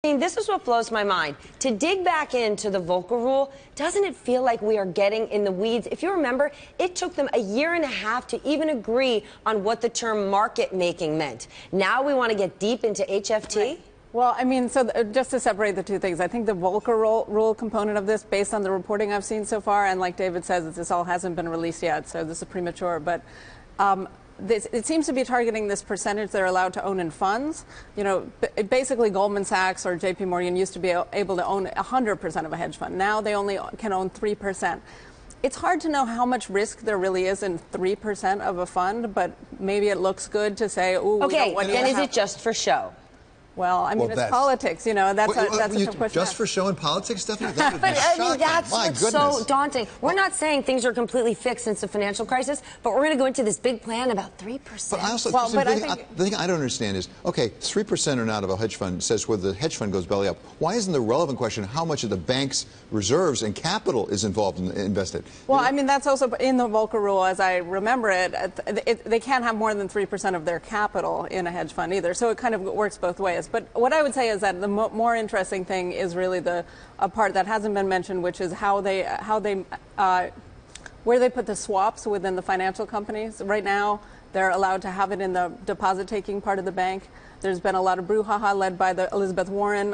I mean, this is what blows my mind. To dig back into the Volcker Rule, doesn't it feel like we are getting in the weeds? If you remember, it took them a year and a half to even agree on what the term market making meant. Now we want to get deep into HFT? Right. Well, I mean, so just to separate the two things, I think the Volcker Rule component of this, based on the reporting I've seen so far, and like David says, this all hasn't been released yet, so this is premature, but it seems to be targeting this percentage they're allowed to own in funds. You know, basically Goldman Sachs or JP Morgan used to be able to own 100% of a hedge fund. Now they only can own 3%. It's hard to know how much risk there really is in 3% of a fund, but maybe it looks good to say, ooh, okay, then is it just for show? Well, I mean, it's politics, you know, that's a tough question. Just for show and politics, Stephanie? That would but be I shocking. mean, that's My what's goodness. so daunting. We're not saying things are completely fixed since the financial crisis, but we're going to go into this big plan about 3%. But I also, well, but the thing I don't understand is, okay, 3% or not of a hedge fund says whether the hedge fund goes belly up. Why isn't the relevant question how much of the bank's reserves and capital is involved in invested? Well, I mean, that's also in the Volcker Rule, as I remember it, they can't have more than 3% of their capital in a hedge fund either. So it kind of works both ways. But what I would say is that the more interesting thing is really a part that hasn't been mentioned, which is where they put the swaps within the financial companies. Right now, they're allowed to have it in the deposit-taking part of the bank. There's been a lot of brouhaha led by the Elizabeth Warren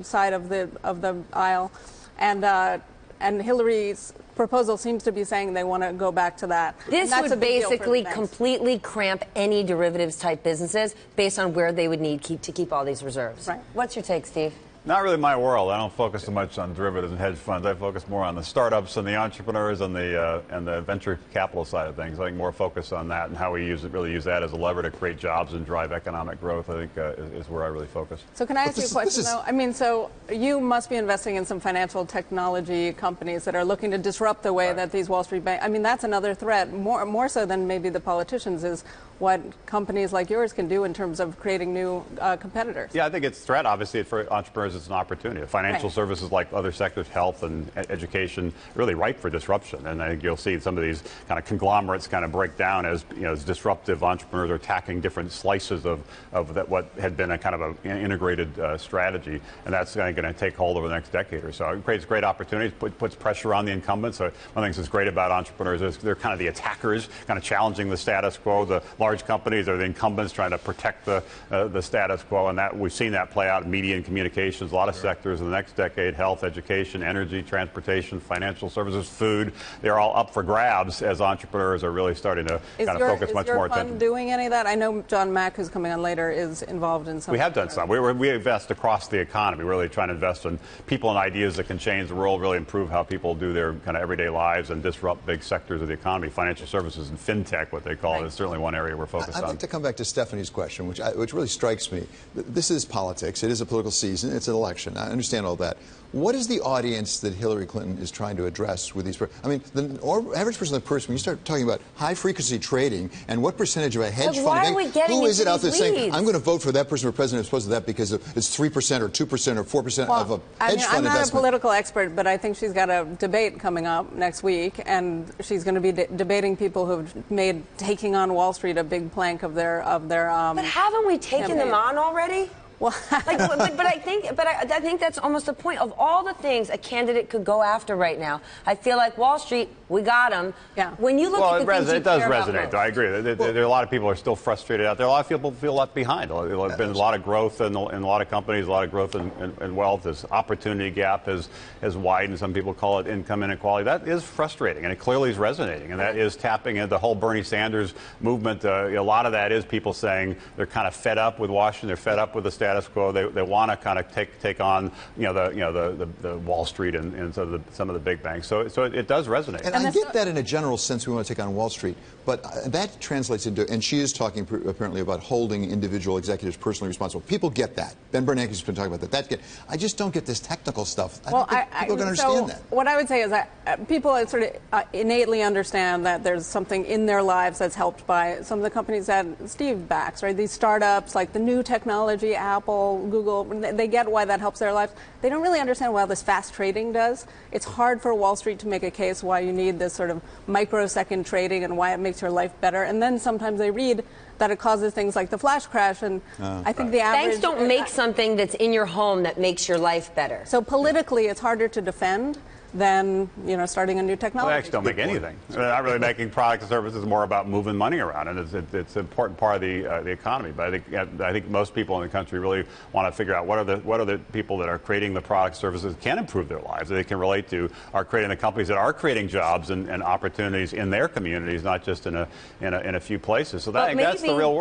side of the aisle, and Hillary's proposal seems to be saying they want to go back to that. This would basically completely cramp any derivatives type businesses based on where they would need to keep all these reserves. Right. What's your take, Steve? Not really my world. I don't focus so much on derivatives and hedge funds. I focus more on the startups and the entrepreneurs and the venture capital side of things. I think more focus on that and how we really use that as a lever to create jobs and drive economic growth, I think, is where I really focus. So can I ask you a question, though? I mean, so you must be investing in some financial technology companies that are looking to disrupt the way that these Wall Street banks, I mean, that's another threat, more so than maybe the politicians, is what companies like yours can do in terms of creating new competitors. Yeah, I think it's a threat, obviously, for entrepreneurs. It's an opportunity. Financial services, like other sectors, health and education, really ripe for disruption. And I think you'll see some of these kind of conglomerates kind of break down as, you know, as disruptive entrepreneurs are attacking different slices of what had been a kind of an integrated strategy. And that's going to take hold over the next decade or so. It creates great opportunities, puts pressure on the incumbents. So one of the things that's great about entrepreneurs is they're kind of the attackers, kind of challenging the status quo. The large companies are the incumbents trying to protect the status quo. And that we've seen that play out in media and communications, a lot of sectors in the next decade: health, education, energy, transportation, financial services, food. They're all up for grabs as entrepreneurs are really starting to kind of focus much more attention. Is your fund doing any of that? I know John Mack, who's coming on later, is involved in some. We have done some. We invest across the economy. We're really trying to invest in people and ideas that can change the world, really improve how people do their kind of everyday lives and disrupt big sectors of the economy. Financial services and fintech, what they call it, is certainly one area we're focused on. I'd like to come back to Stephanie's question, which really strikes me. This is politics. It is a political season. It's an election. I understand all that. What is the audience that Hillary Clinton is trying to address with these? I mean, the average person, when you start talking about high-frequency trading and what percentage of a hedge fund bank, who is it out there saying, I'm going to vote for that person for president as opposed to that because it's 3% or 2% or 4% of a hedge fund investment? I'm not a political expert, but I think she's got a debate coming up next week, and she's going to be debating people who've made taking on Wall Street a big plank of their But haven't we taken them on already? Well, but I think that's almost the point. Of all the things a candidate could go after right now, I feel like Wall Street, we got them. Yeah. When you look at the things it does resonate, though. I agree. There are a lot of people who are still frustrated out there. A lot of people feel left behind. There's been a lot of growth in a lot of companies, a lot of growth in wealth. This opportunity gap has widened. Some people call it income inequality. That is frustrating, and it clearly is resonating. And that is tapping into the whole Bernie Sanders movement. A lot of that is people saying they're kind of fed up with Washington. They're fed up with the status quo. They want to kind of take on the Wall Street and some of the big banks. So it does resonate. And I get that in a general sense. We want to take on Wall Street, but that translates into, and she is talking apparently about holding individual executives personally responsible. People get that. Ben Bernanke's been talking about that. I just don't get this technical stuff. I don't think people can understand that. What I would say is that people sort of innately understand that there's something in their lives that's helped by some of the companies that Steve backs, right? These startups, like the new technology app Apple, Google, they get why that helps their lives. They don't really understand why this fast trading does. It's hard for Wall Street to make a case why you need this sort of microsecond trading and why it makes your life better. And then sometimes they read that it causes things like the flash crash. And I think the average... Banks don't make something that's in your home that makes your life better. So politically, it's harder to defend than, starting a new technology. Well, they actually don't make anything. They're not really making products and services, more about moving money around, and it's an important part of the economy. But I think most people in the country really want to figure out what are the people that are creating the products, services that can improve their lives, that they can relate to, are creating the companies that are creating jobs and opportunities in their communities, not just in a few places. So that's the real world.